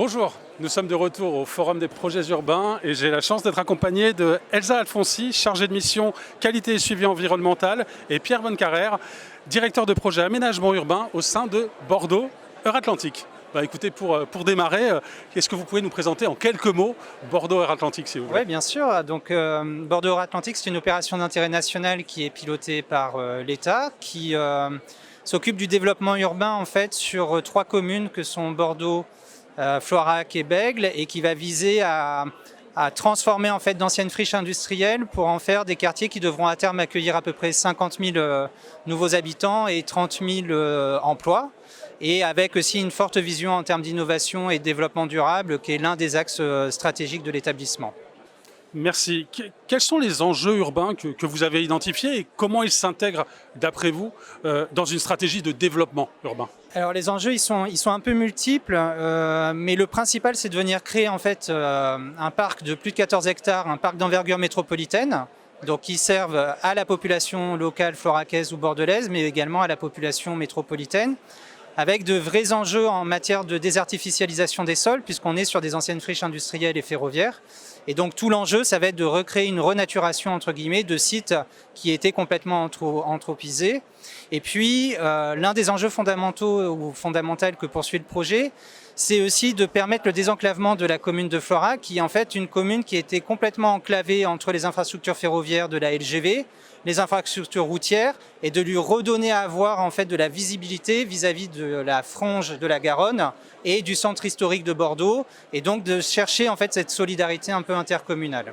Bonjour, nous sommes de retour au Forum des projets urbains et j'ai la chance d'être accompagné de Elsa Alfonsi, chargée de mission qualité et suivi environnemental, et Pierre Bonnecarrère, directeur de projet aménagement urbain au sein de Bordeaux Euratlantique. Écoutez, pour démarrer, est-ce que vous pouvez nous présenter en quelques mots Bordeaux Euratlantique, s'il vous plaît? Oui, bien sûr. Donc, Bordeaux Euratlantique, c'est une opération d'intérêt national qui est pilotée par l'État, qui s'occupe du développement urbain en fait sur 3 communes que sont Bordeaux, Floirac et Bègles, et qui va viser à transformer en fait d'anciennes friches industrielles pour en faire des quartiers qui devront à terme accueillir à peu près 50 000 nouveaux habitants et 30 000 emplois. Et avec aussi une forte vision en termes d'innovation et de développement durable, qui est l'un des axes stratégiques de l'établissement. Merci. Quels sont les enjeux urbains que vous avez identifiés et comment ils s'intègrent, d'après vous, dans une stratégie de développement urbain? Alors les enjeux, ils sont un peu multiples, mais le principal, c'est de venir créer en fait un parc de plus de 14 hectares, un parc d'envergure métropolitaine, donc qui servent à la population locale floracaise ou bordelaise, mais également à la population métropolitaine, avec de vrais enjeux en matière de désartificialisation des sols, puisqu'on est sur des anciennes friches industrielles et ferroviaires. Et donc tout l'enjeu, ça va être de recréer une renaturation, entre guillemets, de sites qui étaient complètement anthropisés. Et puis, l'un des enjeux fondamentaux ou fondamentaux que poursuit le projet, c'est aussi de permettre le désenclavement de la commune de Floirac, qui est en fait une commune qui était complètement enclavée entre les infrastructures ferroviaires de la LGV, les infrastructures routières, et de lui redonner à avoir en fait de la visibilité vis-à-vis de la frange de la Garonne et du centre historique de Bordeaux, et donc de chercher en fait cette solidarité un peu intercommunale.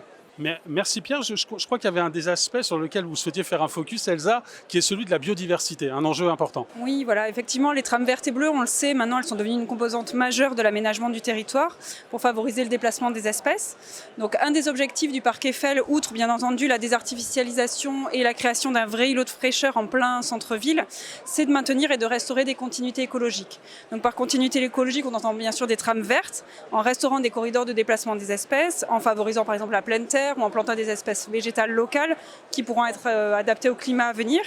Merci Pierre, je crois qu'il y avait un des aspects sur lequel vous souhaitiez faire un focus, Elsa, qui est celui de la biodiversité, un enjeu important. Oui, voilà, effectivement, les trames vertes et bleues, on le sait, maintenant elles sont devenues une composante majeure de l'aménagement du territoire pour favoriser le déplacement des espèces. Donc un des objectifs du parc Eiffel, outre bien entendu la désartificialisation et la création d'un vrai îlot de fraîcheur en plein centre-ville, c'est de maintenir et de restaurer des continuités écologiques. Donc par continuité écologique, on entend bien sûr des trames vertes, en restaurant des corridors de déplacement des espèces, en favorisant par exemple la pleine terre, ou en plantant des espèces végétales locales qui pourront être adaptées au climat à venir.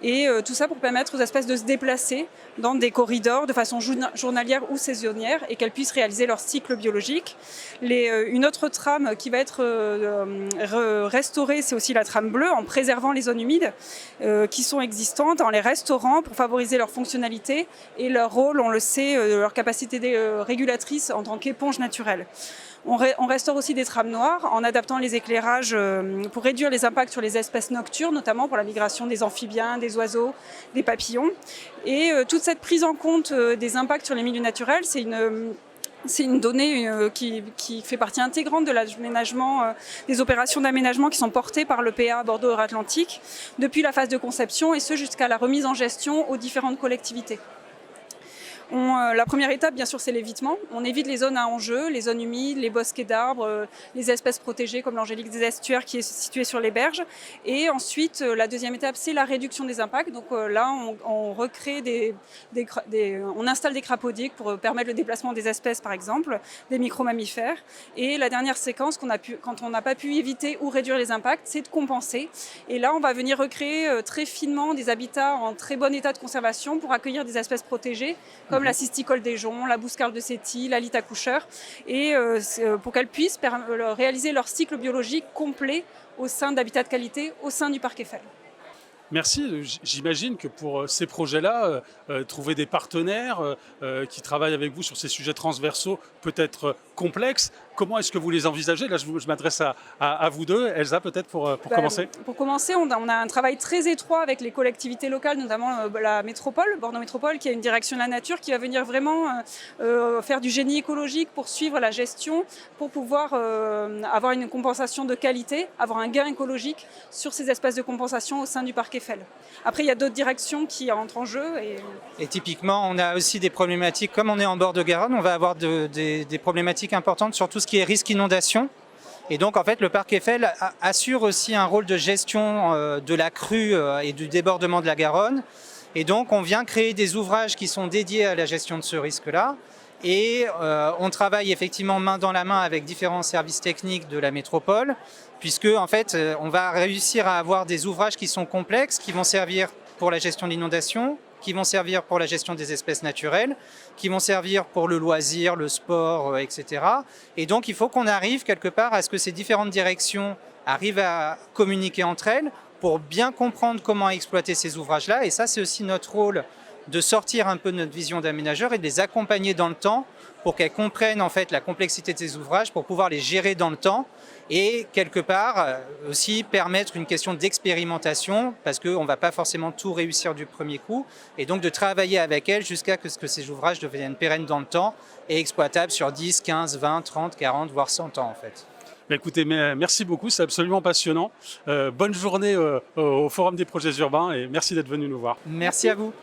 Et tout ça pour permettre aux espèces de se déplacer dans des corridors de façon journalière ou saisonnière et qu'elles puissent réaliser leur cycle biologique. Une autre trame qui va être restaurée, c'est aussi la trame bleue, en préservant les zones humides qui sont existantes, en les restaurant pour favoriser leur fonctionnalité et leur rôle, on le sait, leur capacité régulatrice en tant qu'éponge naturelle. On restaure aussi des trames noires en adaptant les éclairages pour réduire les impacts sur les espèces nocturnes, notamment pour la migration des amphibiens, des oiseaux, des papillons. Et toute cette prise en compte des impacts sur les milieux naturels, c'est une donnée qui fait partie intégrante de l'aménagement, des opérations d'aménagement qui sont portées par l'EPA Bordeaux Euratlantique depuis la phase de conception et ce jusqu'à la remise en gestion aux différentes collectivités. La première étape, bien sûr, c'est l'évitement. On évite les zones à enjeu, les zones humides, les bosquets d'arbres, les espèces protégées comme l'angélique des estuaires qui est située sur les berges. Et ensuite, la deuxième étape, c'est la réduction des impacts. Donc là, on recrée on installe des crapaudigues pour permettre le déplacement des espèces, par exemple, des micro-mammifères. Et la dernière séquence, quand on n'a pas pu éviter ou réduire les impacts, c'est de compenser. Et là, on va venir recréer très finement des habitats en très bon état de conservation pour accueillir des espèces protégées, comme la cisticole des joncs, la bouscarle de Séti, la lite accoucheur, et pour qu'elles puissent réaliser leur cycle biologique complet au sein d'habitats de qualité, au sein du parc Eiffel. Merci. J'imagine que pour ces projets-là, trouver des partenaires qui travaillent avec vous sur ces sujets transversaux peut être complexe. Comment est-ce que vous les envisagez? Là, je m'adresse à vous deux. Elsa, peut-être pour commencer. Pour commencer, on a un travail très étroit avec les collectivités locales, notamment la métropole, Bordeaux Métropole, qui a une direction de la nature, qui va venir vraiment faire du génie écologique pour suivre la gestion, pour pouvoir avoir une compensation de qualité, avoir un gain écologique sur ces espaces de compensation au sein du parc Eiffel. Après, il y a d'autres directions qui entrent en jeu. Et typiquement, on a aussi des problématiques, comme on est en bord de Garonne, on va avoir des problématiques importantes sur tout ce qui est risque inondation. Et donc, en fait, le parc Eiffel assure aussi un rôle de gestion de la crue et du débordement de la Garonne. Et donc, on vient créer des ouvrages qui sont dédiés à la gestion de ce risque-là. Et on travaille effectivement main dans la main avec différents services techniques de la métropole, puisque en fait, on va réussir à avoir des ouvrages qui sont complexes, qui vont servir pour la gestion de l'inondation, qui vont servir pour la gestion des espèces naturelles, qui vont servir pour le loisir, le sport, etc. Et donc il faut qu'on arrive quelque part à ce que ces différentes directions arrivent à communiquer entre elles pour bien comprendre comment exploiter ces ouvrages-là. Et ça, c'est aussi notre rôle de sortir un peu de notre vision d'aménageur et de les accompagner dans le temps pour qu'elles comprennent en fait la complexité de ces ouvrages, pour pouvoir les gérer dans le temps et quelque part aussi permettre une question d'expérimentation parce qu'on ne va pas forcément tout réussir du premier coup et donc de travailler avec elles jusqu'à ce que ces ouvrages deviennent pérennes dans le temps et exploitables sur 10, 15, 20, 30, 40, voire 100 ans en fait. Écoutez, merci beaucoup, c'est absolument passionnant. Bonne journée au Forum des projets urbains et merci d'être venu nous voir. Merci à vous.